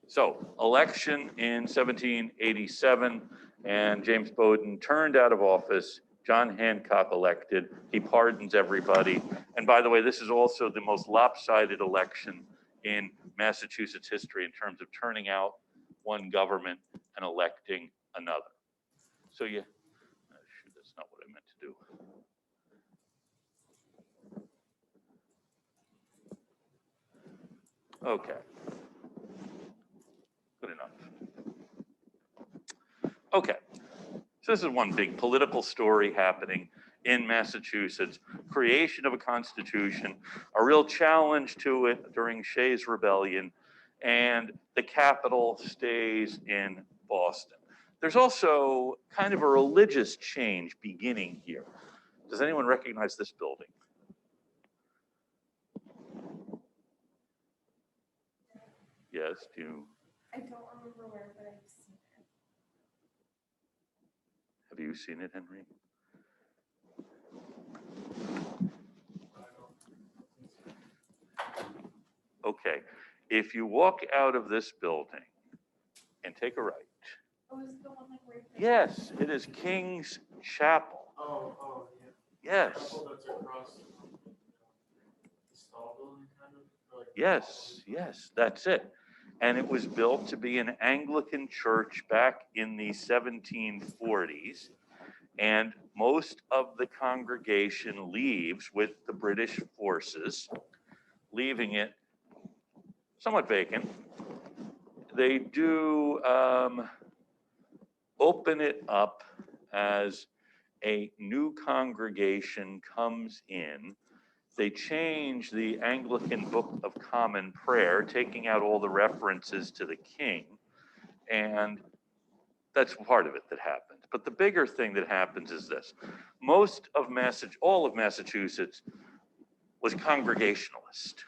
So, election in 1787, and James Bowdoin turned out of office. John Hancock elected. He pardons everybody. And by the way, this is also the most lopsided election in Massachusetts history in terms of turning out one government and electing another. So shoot, that's not what I meant to do. Okay. Good enough. Okay. So this is one big political story happening in Massachusetts. Creation of a constitution, a real challenge to it during Shays' Rebellion, and the capital stays in Boston. There's also kind of a religious change beginning here. Does anyone recognize this building? Yes, do you? I don't remember where, but I've seen it. Have you seen it, Henry? Okay, if you walk out of this building and take a right. Oh, is it the one like right there? Yes, it is King's Chapel. Oh, yeah. Yes, Chapel that's across the stall building, kind of? Like yes, that's it. And it was built to be an Anglican church back in the 1740s. And most of the congregation leaves with the British forces, leaving it somewhat vacant. They do open it up as a new congregation comes in. They change the Anglican Book of Common Prayer, taking out all the references to the king, and that's part of it that happened. But the bigger thing that happens is this. All of Massachusetts was Congregationalist.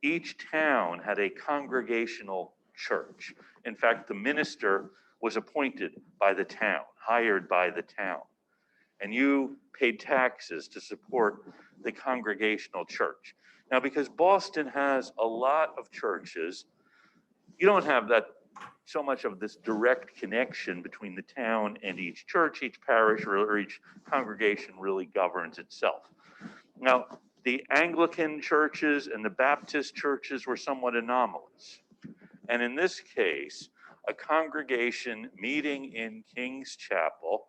Each town had a congregational church. In fact, the minister was appointed by the town, hired by the town. And you paid taxes to support the congregational church. Now, because Boston has a lot of churches, you don't have that so much of this direct connection between the town and each church. Each parish or each congregation really governs itself. Now, the Anglican churches and the Baptist churches were somewhat anomalous. And in this case, a congregation meeting in King's Chapel,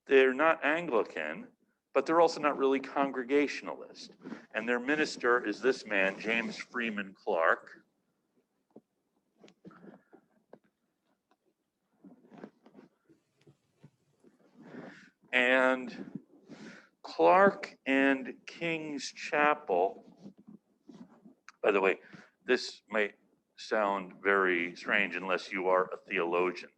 they're not Anglican, but they're also not really Congregationalist. And their minister is this man, James Freeman Clarke. And Clarke and King's Chapel, by the way, this may sound very strange unless you are a theologian.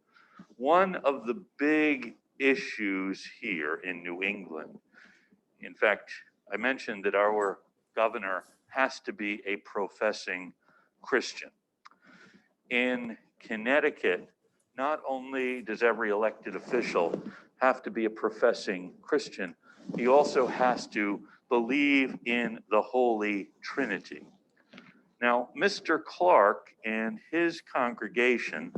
One of the big issues here in New England, in fact, I mentioned that our governor has to be a professing Christian. In Connecticut, not only does every elected official have to be a professing Christian, he also has to believe in the Holy Trinity. Now, Mr. Clarke and his congregation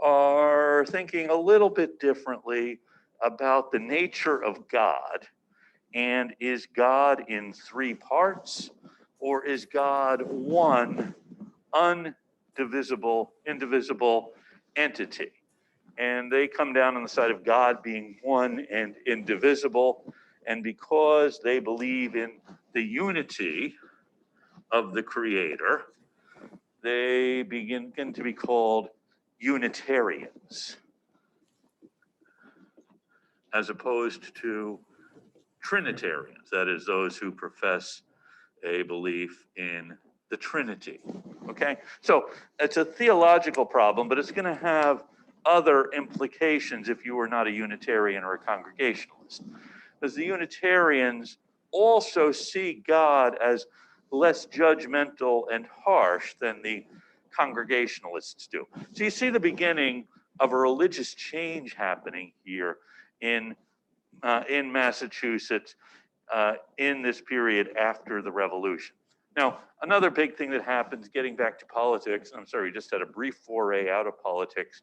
are thinking a little bit differently about the nature of God. And is God in three parts, or is God one indivisible entity? And they come down on the side of God being one and indivisible. And because they believe in the unity of the Creator, they begin to be called Unitarians, as opposed to Trinitarians, that is, those who profess a belief in the Trinity. Okay? So it's a theological problem, but it's going to have other implications if you are not a Unitarian or a Congregationalist. Because the Unitarians also see God as less judgmental and harsh than the Congregationalists do. So you see the beginning of a religious change happening here in Massachusetts in this period after the Revolution. Now, another big thing that happens, getting back to politics, I'm sorry, we just had a brief foray out of politics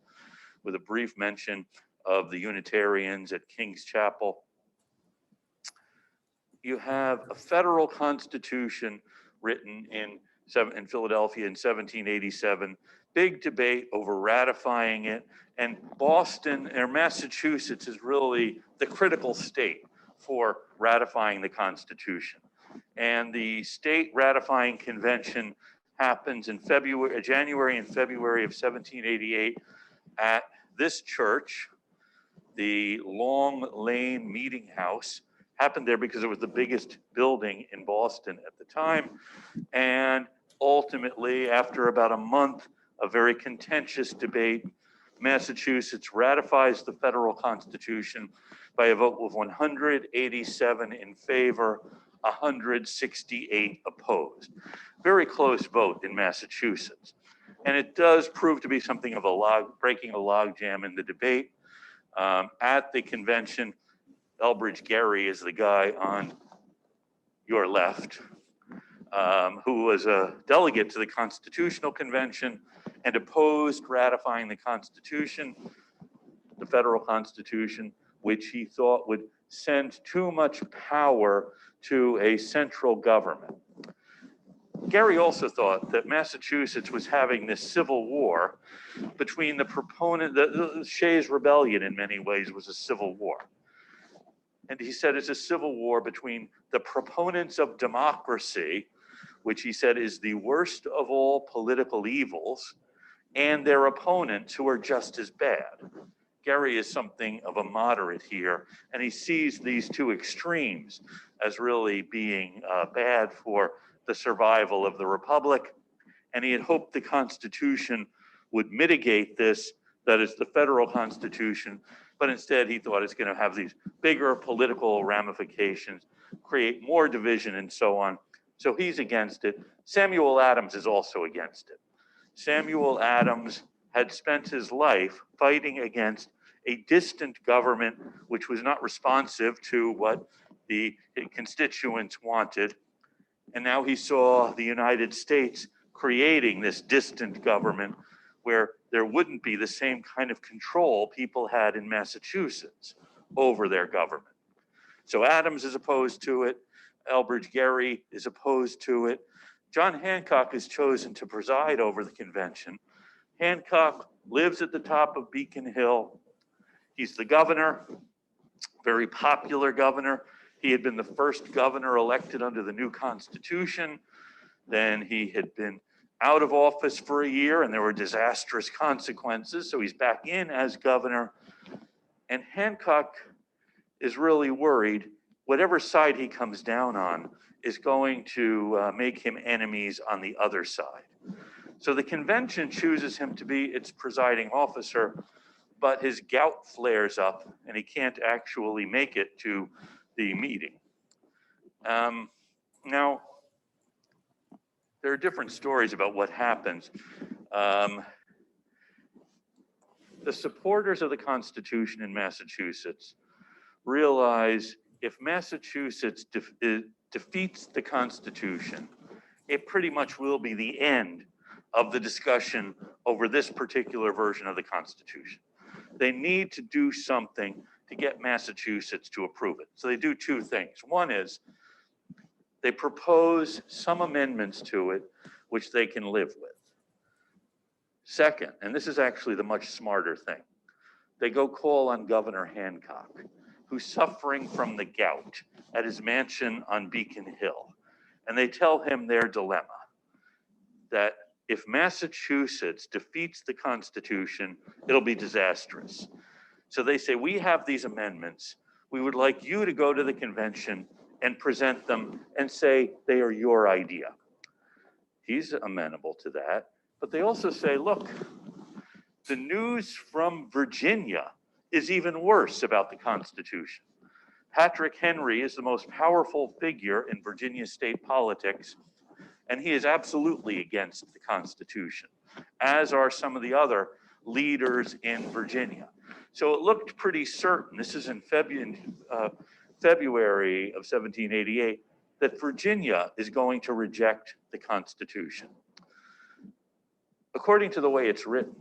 with a brief mention of the Unitarians at King's Chapel. You have a federal constitution written in Philadelphia in 1787, big debate over ratifying it, and Boston or Massachusetts is really the critical state for ratifying the Constitution. And the state ratifying convention happens in January and February of 1788 at this church, the Long Lane Meeting House. Happened there because it was the biggest building in Boston at the time. And ultimately, after about a month of very contentious debate, Massachusetts ratifies the federal Constitution by a vote of 187 in favor, 168 opposed. Very close vote in Massachusetts. And it does prove to be something of breaking a logjam in the debate. At the convention, Elbridge Gerry is the guy on your left, who was a delegate to the Constitutional Convention and opposed ratifying the Constitution, the federal Constitution, which he thought would send too much power to a central government. Gerry also thought that Massachusetts was having this civil war between the proponent, the Shays' Rebellion in many ways was a civil war. And he said it's a civil war between the proponents of democracy, which he said is the worst of all political evils, and their opponents who are just as bad. Gerry is something of a moderate here, and he sees these two extremes as really being bad for the survival of the republic. And he had hoped the Constitution would mitigate this, that is the federal Constitution, but instead he thought it's going to have these bigger political ramifications, create more division and so on. So he's against it. Samuel Adams is also against it. Samuel Adams had spent his life fighting against a distant government which was not responsive to what the constituents wanted. And now he saw the United States creating this distant government where there wouldn't be the same kind of control people had in Massachusetts over their government. So Adams is opposed to it. Elbridge Gerry is opposed to it. John Hancock is chosen to preside over the convention. Hancock lives at the top of Beacon Hill. He's the governor, very popular governor. He had been the first governor elected under the new Constitution. Then he had been out of office for a year and there were disastrous consequences. So he's back in as governor. And Hancock is really worried whatever side he comes down on is going to make him enemies on the other side. So the convention chooses him to be its presiding officer, but his gout flares up and he can't actually make it to the meeting. Now, there are different stories about what happens. The supporters of the Constitution in Massachusetts realize if Massachusetts defeats the Constitution, it pretty much will be the end of the discussion over this particular version of the Constitution. They need to do something to get Massachusetts to approve it. So they do two things. One is they propose some amendments to it which they can live with. Second, and this is actually the much smarter thing, they go call on Governor Hancock, who's suffering from the gout at his mansion on Beacon Hill. And they tell him their dilemma, that if Massachusetts defeats the Constitution, it'll be disastrous. So they say, we have these amendments. We would like you to go to the convention and present them and say they are your idea. He's amenable to that. But they also say, look, the news from Virginia is even worse about the Constitution. Patrick Henry is the most powerful figure in Virginia state politics, and he is absolutely against the Constitution, as are some of the other leaders in Virginia. So it looked pretty certain. This is in February of 1788. that Virginia is going to reject the Constitution. According to the way it's written,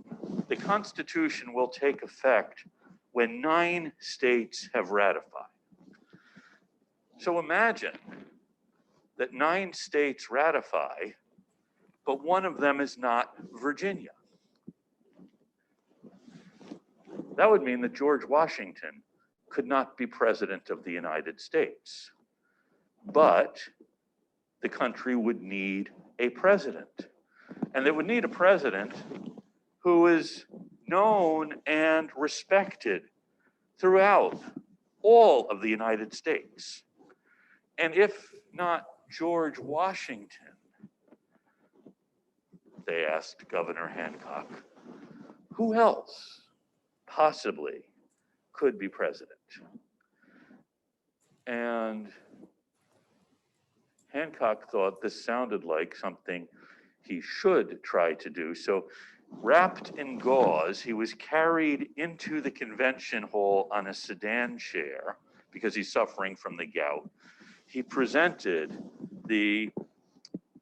the Constitution will take effect when 9 states have ratified. So imagine that 9 states ratify, but one of them is not Virginia. That would mean that George Washington could not be president of the United States. But the country would need a president. And they would need a president who is known and respected throughout all of the United States. And if not George Washington, they asked Governor Hancock, who else possibly could be president? And Hancock thought this sounded like something he should try to do. So wrapped in gauze, he was carried into the convention hall on a sedan chair because he's suffering from the gout. He presented the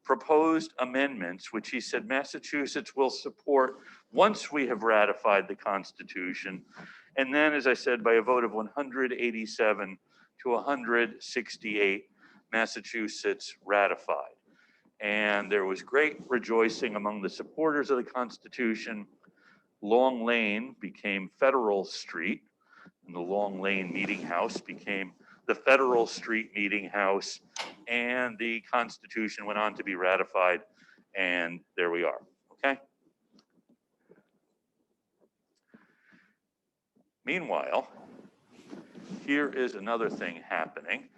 proposed amendments, which he said Massachusetts will support once we have ratified the Constitution. And then, as I said, by a vote of 187 to 168, Massachusetts ratified. And there was great rejoicing among the supporters of the Constitution. Long Lane became Federal Street, and the Long Lane Meeting House became the Federal Street Meeting House, and the Constitution went on to be ratified, and there we are, okay? Meanwhile, here is another thing happening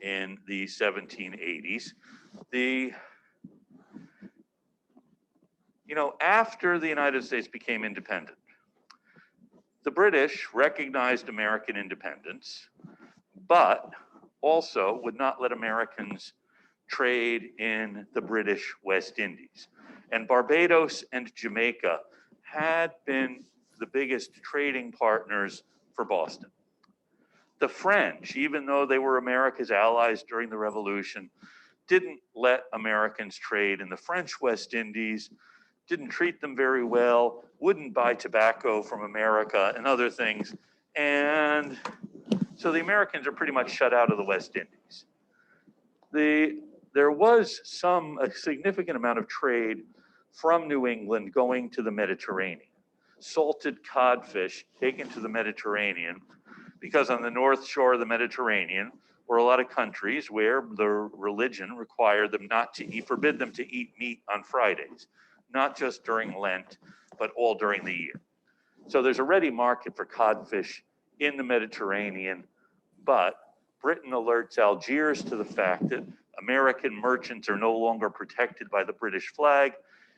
in the 1780s. After the United States became independent, the British recognized American independence, but also would not let Americans trade in the British West Indies. And Barbados and Jamaica had been the biggest trading partners for Boston. The French, even though they were America's allies during the Revolution, didn't let Americans trade in the French West Indies, didn't treat them very well, wouldn't buy tobacco from America and other things. And so the Americans are pretty much shut out of the West Indies. There was a significant amount of trade from New England going to the Mediterranean. Salted codfish taken to the Mediterranean, because on the north shore of the Mediterranean were a lot of countries where the religion required them forbid them to eat meat on Fridays, not just during Lent, but all during the year. So there's a ready market for codfish in the Mediterranean, but Britain alerts Algiers to the fact that American merchants are no longer protected by the British flag,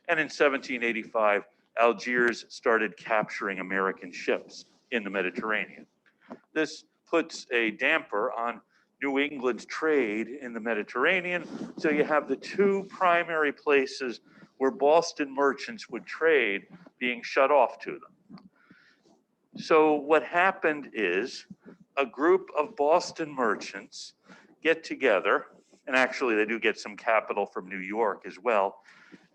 and in 1785, Algiers started capturing American ships in the Mediterranean. This puts a damper on New England's trade in the Mediterranean, so you have the 2 primary places where Boston merchants would trade being shut off to them. So what happened is a group of Boston merchants get together, and actually they do get some capital from New York as well,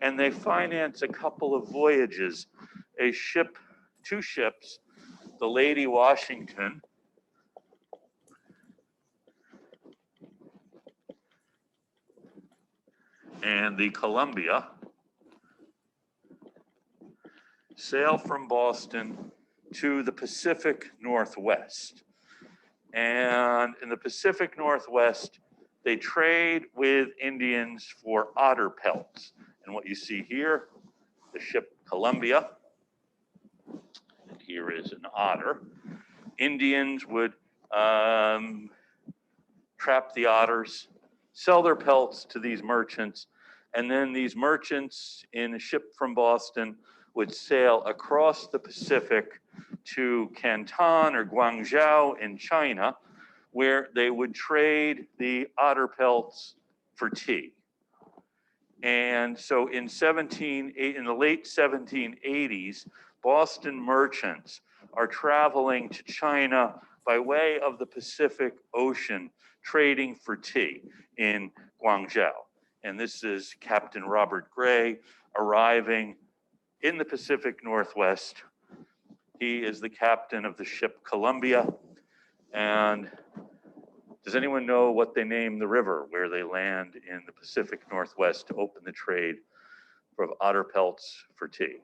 and they finance a couple of voyages, 2 ships, the Lady Washington and the Columbia, sail from Boston to the Pacific Northwest. And in the Pacific Northwest, they trade with Indians for otter pelts. And what you see here, the ship Columbia, and here is an otter. Indians would trap the otters, sell their pelts to these merchants, and then these merchants in a ship from Boston would sail across the Pacific to Canton or Guangzhou in China, where they would trade the otter pelts for tea. And so in the late 1780s, Boston merchants are traveling to China by way of the Pacific Ocean, trading for tea in Guangzhou. And this is Captain Robert Gray arriving in the Pacific Northwest. He is the captain of the ship Columbia. And does anyone know what they name the river where they land in the Pacific Northwest to open the trade for otter pelts for tea?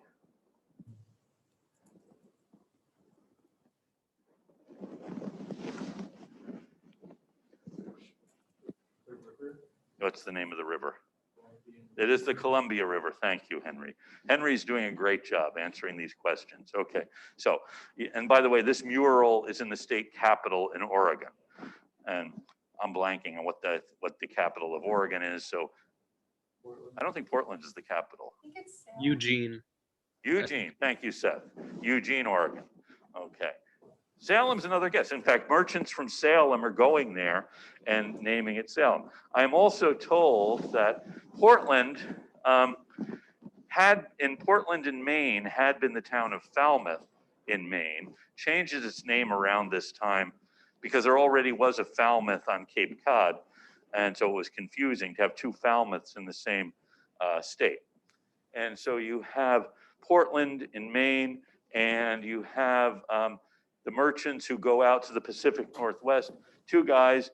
The river, What's the name of the river? Columbian. It is the Columbia River. Thank you, Henry. Henry's doing a great job answering these questions. Okay, so, and by the way, this mural is in the state capitol in Oregon. And I'm blanking on what the capital of Oregon is, so Portland. I don't think Portland is the capital. I think it's Salem. Eugene. Eugene, thank you, Seth. Eugene, Oregon. Okay. Salem's another guess. In fact, merchants from Salem are going there and naming it Salem. I'm also told that Portland Portland in Maine had been the town of Falmouth in Maine, changes its name around this time because there already was a Falmouth on Cape Cod. And so it was confusing to have two Falmouths in the same state. And so you have Portland in Maine, and you have the merchants who go out to the Pacific Northwest. Two guys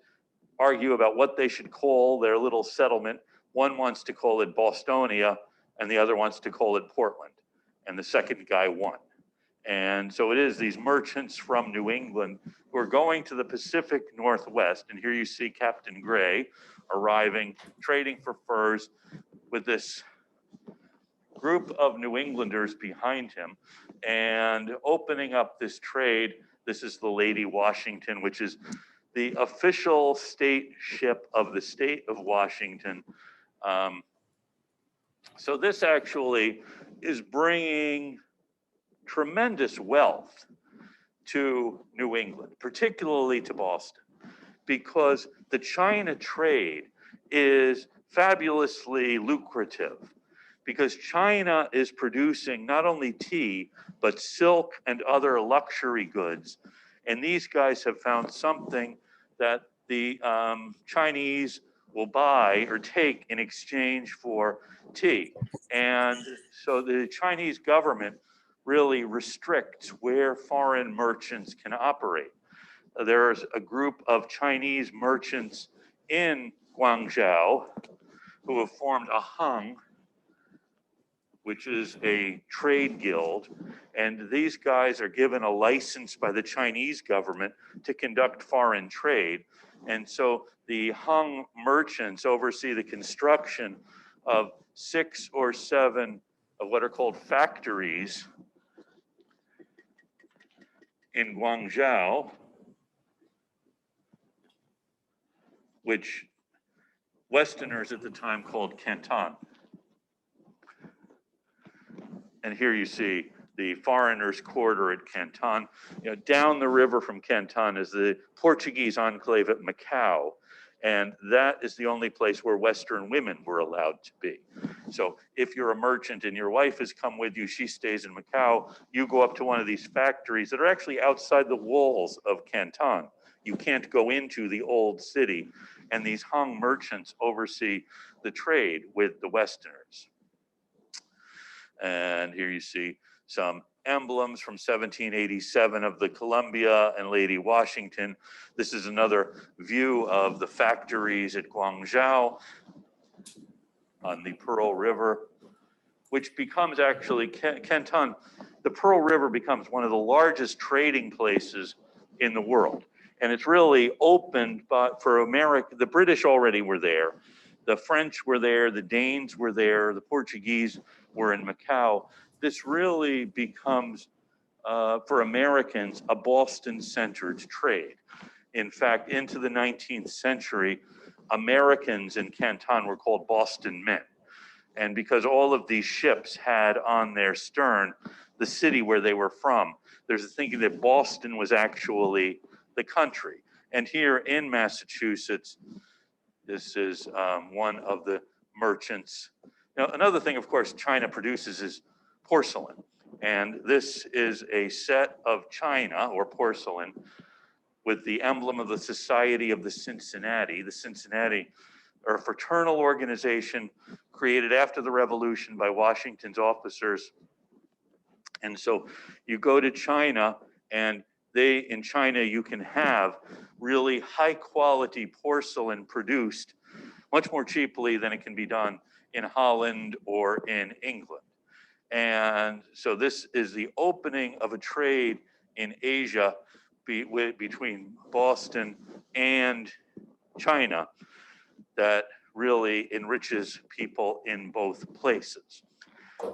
argue about what they should call their little settlement. One wants to call it Bostonia, and the other wants to call it Portland. And the second guy won. And so it is these merchants from New England who are going to the Pacific Northwest. And here you see Captain Gray arriving, trading for furs with this group of New Englanders behind him and opening up this trade. This is the Lady Washington, which is the official state ship of the state of Washington. So this actually is bringing tremendous wealth to New England, particularly to Boston, because the China trade is fabulously lucrative, because China is producing not only tea, but silk and other luxury goods. And these guys have found something that the Chinese will buy or take in exchange for tea. And so the Chinese government really restricts where foreign merchants can operate. There's a group of Chinese merchants in Guangzhou who have formed a hung, which is a trade guild. And these guys are given a license by the Chinese government to conduct foreign trade. And so the hung merchants oversee the construction of 6 or 7 of what are called factories in Guangzhou, which Westerners at the time called Canton. And here you see the foreigners' quarter at Canton. You know, down the river from Canton is the Portuguese enclave at Macau. And that is the only place where Western women were allowed to be. So if you're a merchant and your wife has come with you, she stays in Macau, you go up to one of these factories that are actually outside the walls of Canton. You can't go into the old city. And these hung merchants oversee the trade with the Westerners. And here you see some emblems from 1787 of the Columbia and Lady Washington. This is another view of the factories at Guangzhou on the Pearl River, which becomes actually Canton. The Pearl River becomes one of the largest trading places in the world. And it's really opened for America. The British already were there. The French were there, the Danes were there, the Portuguese were in Macau. This really becomes, for Americans, a Boston-centered trade. In fact, into the 19th century, Americans in Canton were called Boston men. And because all of these ships had on their stern the city where they were from, there's a thinking that Boston was actually the country. And here in Massachusetts, this is one of the merchants. Now, another thing, of course, China produces is porcelain. And this is a set of china or porcelain with the emblem of the Society of the Cincinnati. The Cincinnati or a fraternal organization created after the revolution by Washington's officers. And so you go to China, and in China, you can have really high quality porcelain produced much more cheaply than it can be done in Holland or in England. And so this is the opening of a trade in Asia between Boston and China that really enriches people in both places.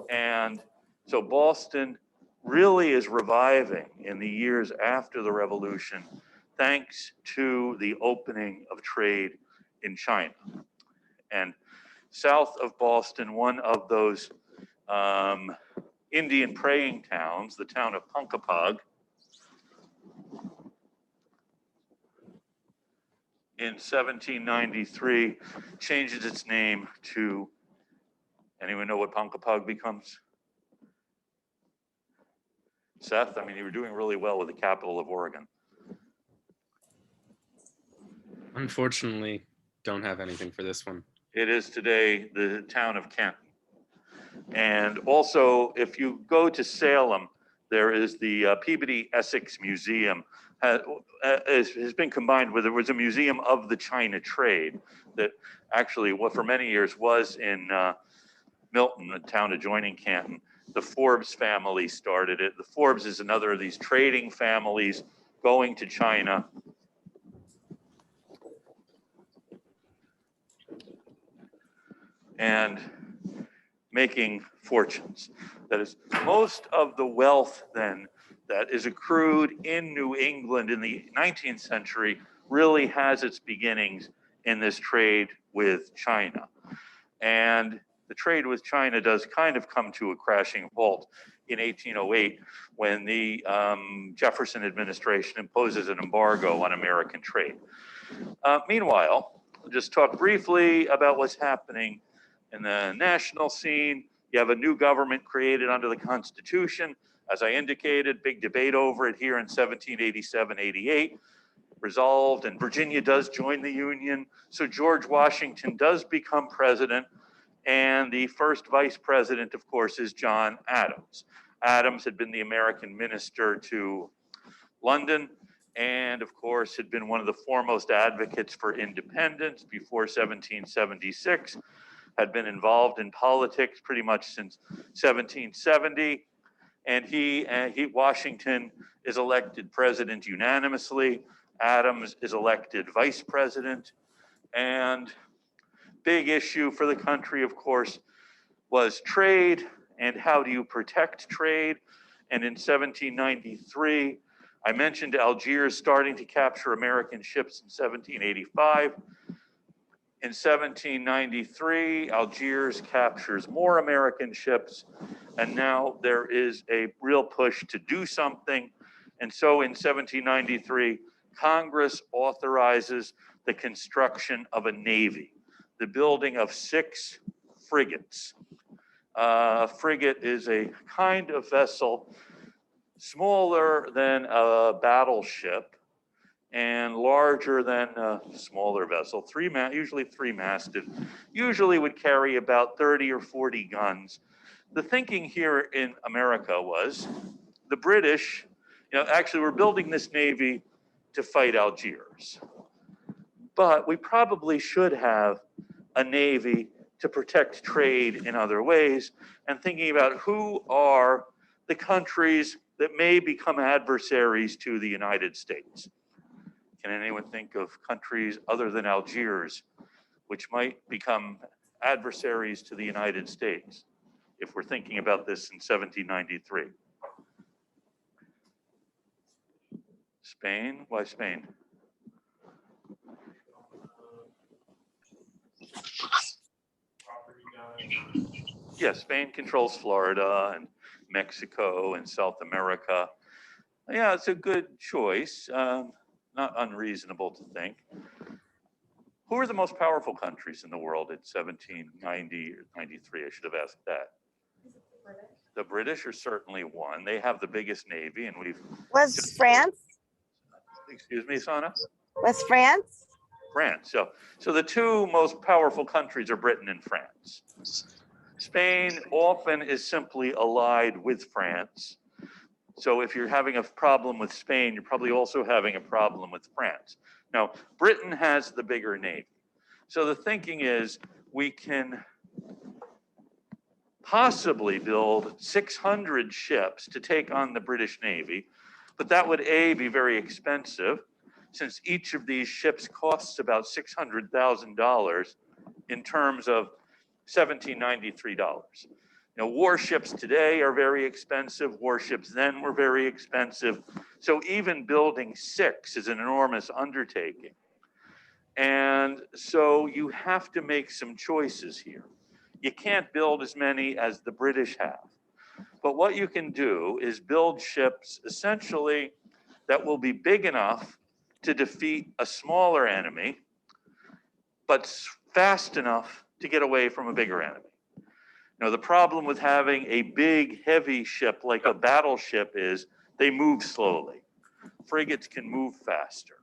And so Boston really is reviving in the years after the revolution, thanks to the opening of trade in China. And south of Boston, one of those Indian praying towns, the town of Punkapog, in 1793 changes its name to, anyone know what Punkapog becomes? Seth, I mean, you were doing really well with the capital of Oregon. Unfortunately, don't have anything for this one. It is today the town of Kenton. And also, if you go to Salem, there is the Peabody Essex Museum. Has been combined with, there was a museum of the China trade that actually, what for many years was in Milton, a town adjoining Canton. The Forbes family started it. The Forbes is another of these trading families going to China. And making fortunes. That is, most of the wealth then that is accrued in New England in the 19th century really has its beginnings in this trade with China. And the trade with China does kind of come to a crashing halt in 1808 when the Jefferson administration imposes an embargo on American trade. Meanwhile, I'll just talk briefly about what's happening in the national scene. You have a new government created under the Constitution. As I indicated, big debate over it here in 1787-88. Resolved, and Virginia does join the Union. So George Washington does become president, and the first vice president, of course, is John Adams. Adams had been the American minister to London, and of course had been one of the foremost advocates for independence before 1776, had been involved in politics pretty much since 1770. And Washington is elected president unanimously. Adams is elected vice president. And big issue for the country, of course, was trade and how do you protect trade. And in 1793, I mentioned Algiers starting to capture American ships in 1785. In 1793, Algiers captures more American ships, and now there is a real push to do something. And so in 1793, Congress authorizes the construction of a navy, the building of 6 frigates. Frigate is a kind of vessel smaller than a battleship and larger than a smaller vessel, usually 3-masted, usually would carry about 30 or 40 guns. The thinking here in America was the British, actually we're building this navy to fight Algiers, but we probably should have a navy to protect trade in other ways, and thinking about who are the countries that may become adversaries to the United States. Can anyone think of countries other than Algiers which might become adversaries to the United States if we're thinking about this in 1793? Spain? Why Spain? Yeah, Spain controls Florida and Mexico and South America. Yeah, it's a good choice. Not unreasonable to think. Who are the most powerful countries in the world in 1790 or 93? I should have asked that. Is it the British? The British are certainly one. They have the biggest navy, and we've. Was France? Excuse me, Sana? Was France? France. So the two most powerful countries are Britain and France. Spain often is simply allied with France. So if you're having a problem with Spain, you're probably also having a problem with France. Now, Britain has the bigger navy. So the thinking is we can possibly build 600 ships to take on the British Navy, but that would A, be very expensive, since each of these ships costs about $600,000 in terms of $1,793. You know, warships today are very expensive. Warships then were very expensive. So even building 6 is an enormous undertaking. And so you have to make some choices here. You can't build as many as the British have. But what you can do is build ships essentially that will be big enough to defeat a smaller enemy, but fast enough to get away from a bigger enemy. Now, the problem with having a big, heavy ship like a battleship is they move slowly. Frigates can move faster.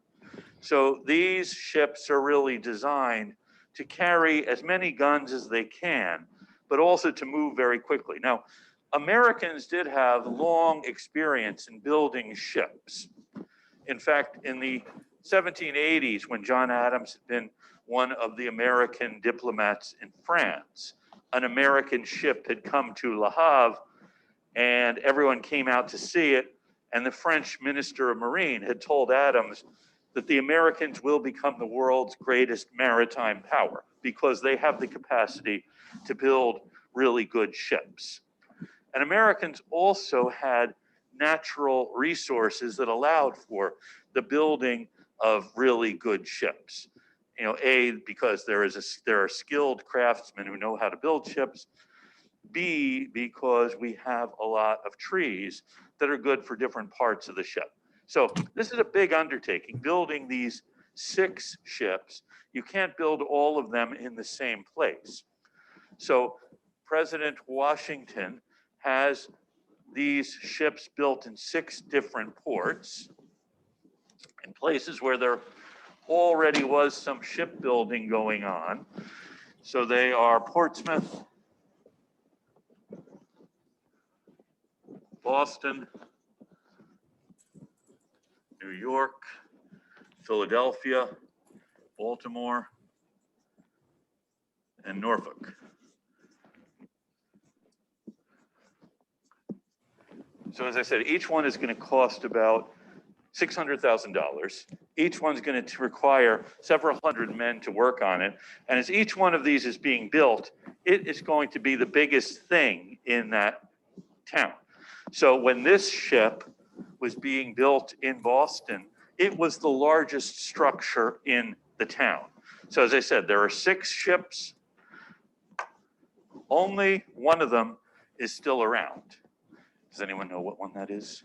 So these ships are really designed to carry as many guns as they can, but also to move very quickly. Now, Americans did have long experience in building ships. In fact, in the 1780s, when John Adams had been one of the American diplomats in France, an American ship had come to Le Havre, and everyone came out to see it. And the French Minister of Marine had told Adams that the Americans will become the world's greatest maritime power because they have the capacity to build really good ships. And Americans also had natural resources that allowed for the building of really good ships. You know, A, because there are skilled craftsmen who know how to build ships. B, because we have a lot of trees that are good for different parts of the ship. So this is a big undertaking, building these 6 ships. You can't build all of them in the same place. So President Washington has these ships built in 6 different ports, in places where there already was some shipbuilding going on. So they are Portsmouth, Boston, New York, Philadelphia, Baltimore, and Norfolk. So as I said, each one is going to cost about $600,000. Each one's going to require several hundred men to work on it. And as each one of these is being built, it is going to be the biggest thing in that town. So when this ship was being built in Boston, it was the largest structure in the town. So as I said, there are 6 ships. Only one of them is still around. Does anyone know what one that is?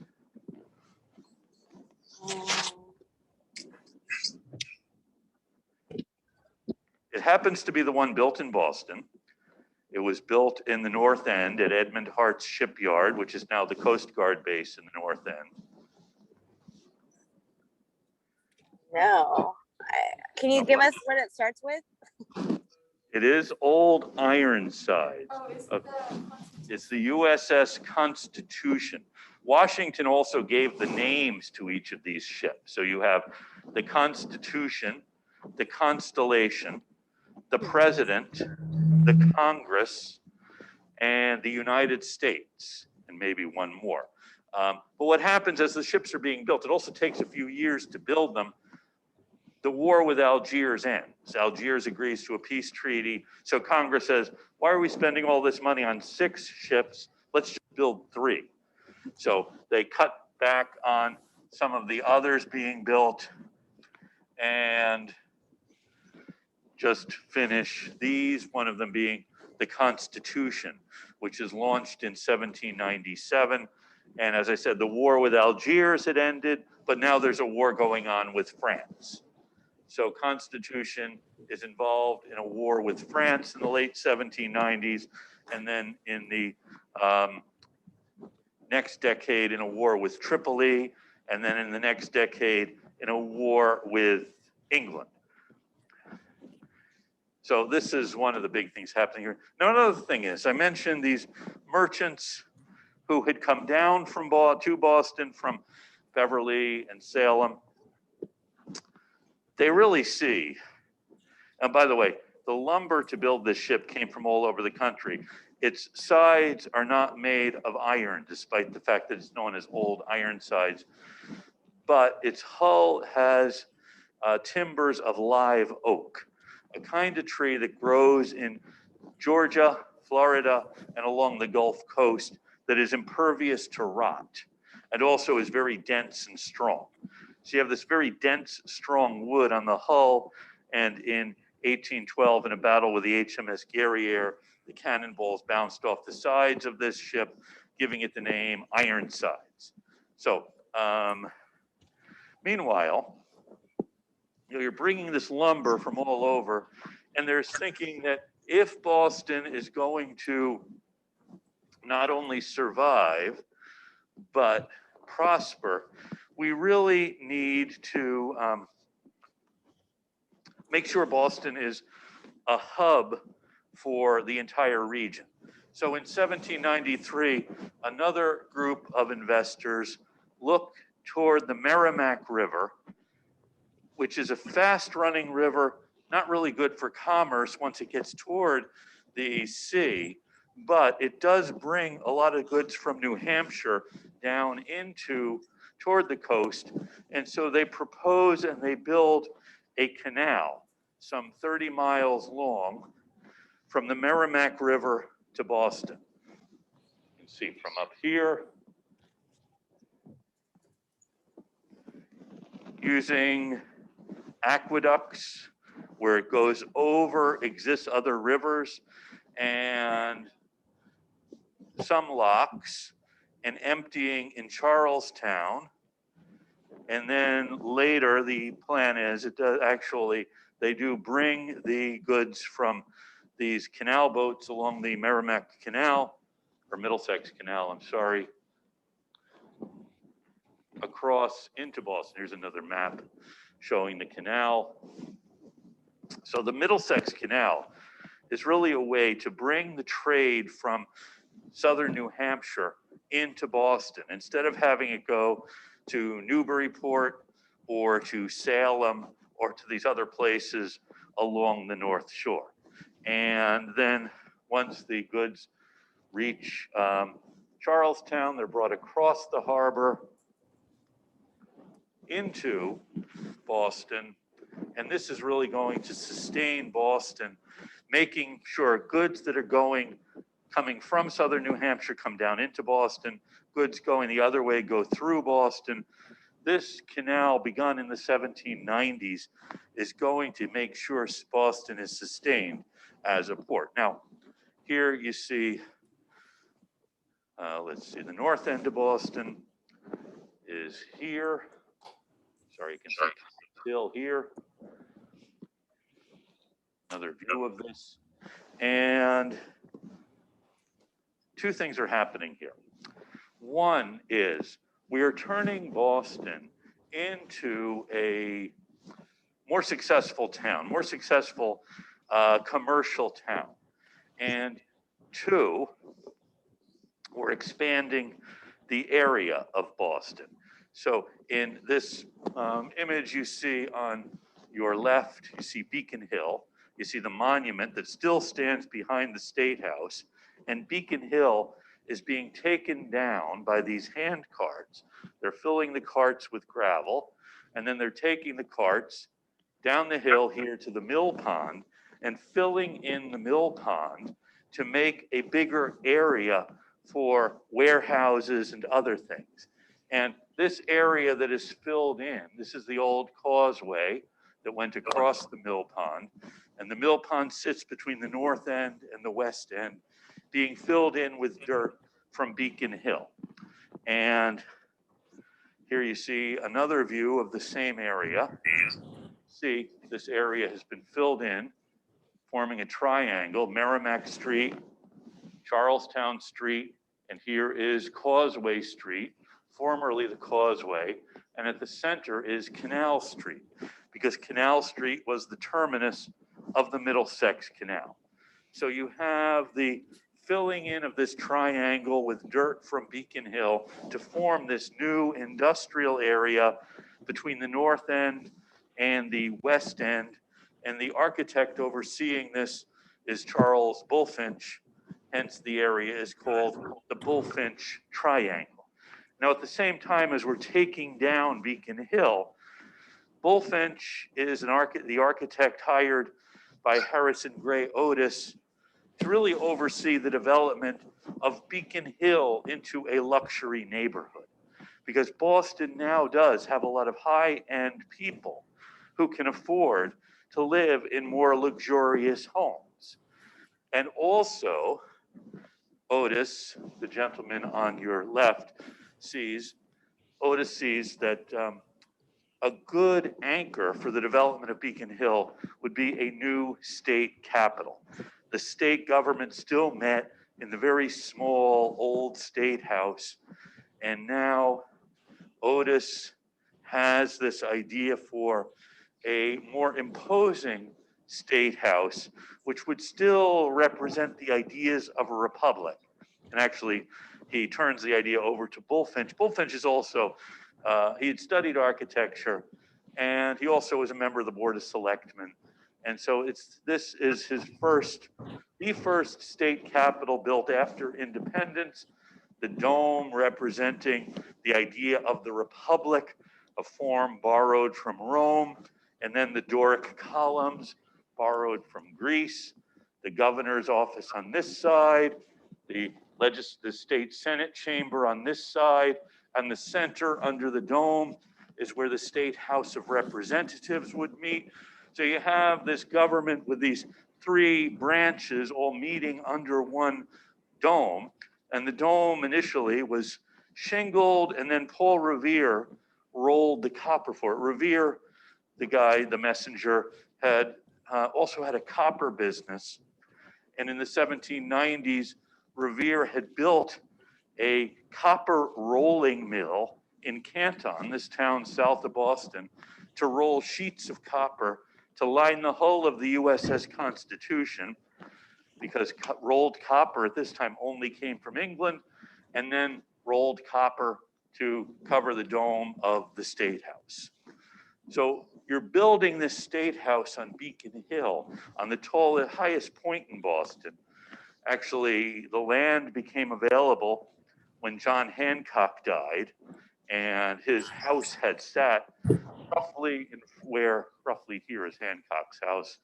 It happens to be the one built in Boston. It was built in the North End at Edmund Hart's shipyard, which is now the Coast Guard base in the North End. No. Can you give us what it starts with? It is Old Ironside. Oh, is Okay. the It's the USS Constitution. Washington also gave the names to each of these ships. So you have the Constitution, the Constellation, the President, the Congress, and the United States, and maybe one more. But what happens as the ships are being built, it also takes a few years to build them. The war with Algiers ends. Algiers agrees to a peace treaty. So Congress says, why are we spending all this money on 6 ships? Let's just build 3. So they cut back on some of the others being built and just finish these, one of them being the Constitution, which is launched in 1797. And as I said, the war with Algiers had ended, but now there's a war going on with France. So Constitution is involved in a war with France in the late 1790s, and then in the next decade in a war with Tripoli, and then in the next decade in a war with England. So this is one of the big things happening here. Now, another thing is, I mentioned these merchants who had come down from to Boston from Beverly and Salem. They really see, and by the way, the lumber to build this ship came from all over the country. Its sides are not made of iron, despite the fact that it's known as old iron sides, but its hull has timbers of live oak, a kind of tree that grows in Georgia, Florida, and along the Gulf Coast that is impervious to rot and also is very dense and strong. So you have this very dense, strong wood on the hull, and in 1812, in a battle with the HMS Guerriere, the cannonballs bounced off the sides of this ship, giving it the name Ironsides. So meanwhile, you're bringing this lumber from all over, and there's thinking that if Boston is going to not only survive, but prosper, we really need to make sure Boston is a hub for the entire region. So in 1793, another group of investors looked toward the Merrimack River, which is a fast-running river, not really good for commerce once it gets toward the sea, but it does bring a lot of goods from New Hampshire down toward the coast. And so they propose and they build a canal some 30 miles long from the Merrimack River to Boston. You can see from up here, using aqueducts where it goes over exists other rivers and some locks, and emptying in Charlestown. And then later the plan is they do bring the goods from these canal boats along the Merrimack Canal, or Middlesex Canal, I'm sorry, across into Boston. Here's another map showing the canal. So the Middlesex Canal is really a way to bring the trade from southern New Hampshire into Boston, instead of having it go to Newburyport or to Salem or to these other places along the North Shore. And then once the goods reach Charlestown, they're brought across the harbor into Boston. And this is really going to sustain Boston, making sure goods that are coming from southern New Hampshire come down into Boston, goods going the other way go through Boston. This canal, begun in the 1790s, is going to make sure Boston is sustained as a port. Now, here you see, let's see, the north end of Boston is here. Sorry, you can see still here. Another view of this. And two things are happening here. One is we are turning Boston into a more successful town, more successful commercial town. And two, we're expanding the area of Boston. So in this image you see on your left, you see Beacon Hill. You see the monument that still stands behind the State House. And Beacon Hill is being taken down by these hand carts. They're filling the carts with gravel, and then they're taking the carts down the hill here to the mill pond and filling in the mill pond to make a bigger area for warehouses and other things. And this area that is filled in, this is the old causeway that went across the mill pond. And the mill pond sits between the north end and the west end, being filled in with dirt from Beacon Hill. And here you see another view of the same area. See, this area has been filled in, forming a triangle: Merrimack Street, Charlestown Street, and here is Causeway Street, formerly the Causeway, and at the center is Canal Street, because Canal Street was the terminus of the Middlesex Canal. So you have the filling in of this triangle with dirt from Beacon Hill to form this new industrial area between the north end and the west end. And the architect overseeing this is Charles Bulfinch, hence the area is called the Bulfinch Triangle. Now, at the same time as we're taking down Beacon Hill, Bulfinch is the architect hired by Harrison Gray Otis to really oversee the development of Beacon Hill into a luxury neighborhood. Because Boston now does have a lot of high-end people who can afford to live in more luxurious homes. And also, Otis, the gentleman on your left, Otis sees that a good anchor for the development of Beacon Hill would be a new state capitol. The state government still met in the very small old state house, and now Otis has this idea for a more imposing state house, which would still represent the ideas of a republic. And actually, he turns the idea over to Bulfinch. Bulfinch is also, he had studied architecture, and he also was a member of the Board of Selectmen. And so this is the first state capitol built after independence, the dome representing the idea of the republic, a form borrowed from Rome, and then the Doric columns borrowed from Greece, the governor's office on this side, the state Senate chamber on this side, and the center under the dome is where the state House of Representatives would meet. So you have this government with these three branches all meeting under one dome. And the dome initially was shingled, and then Paul Revere rolled the copper for it. Revere, the messenger, had also had a copper business. And in the 1790s, Revere had built a copper rolling mill in Canton, this town south of Boston, to roll sheets of copper to line the hull of the USS Constitution, because rolled copper at this time only came from England, and then rolled copper to cover the dome of the State House. So you're building this State House on Beacon Hill, on the highest point in Boston. Actually, the land became available when John Hancock died, and his house had sat roughly here is Hancock's house.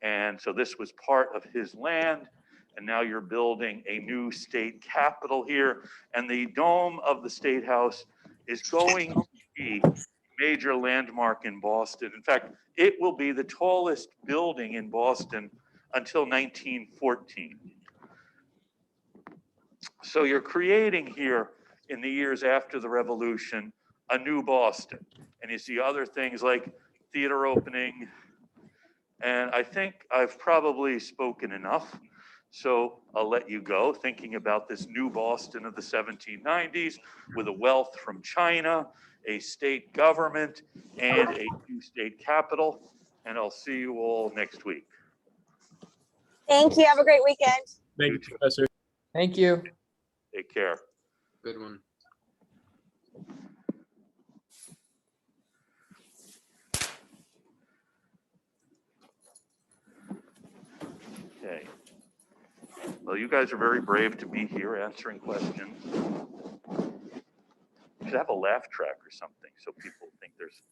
And so this was part of his land, and now you're building a new state capitol here. And the dome of the State House is going to be a major landmark in Boston. In fact, it will be the tallest building in Boston until 1914. So you're creating here in the years after the Revolution a new Boston. And you see other things like theater opening. And I think I've probably spoken enough. So I'll let you go, thinking about this new Boston of the 1790s with a wealth from China, a state government, and a new state capital. And I'll see you all next week. Thank you. Have a great weekend. Thank you, Professor. Thank you. Take care. Good one. Okay. Well, you guys are very brave to be here answering questions. You should have a laugh track or something so people think there's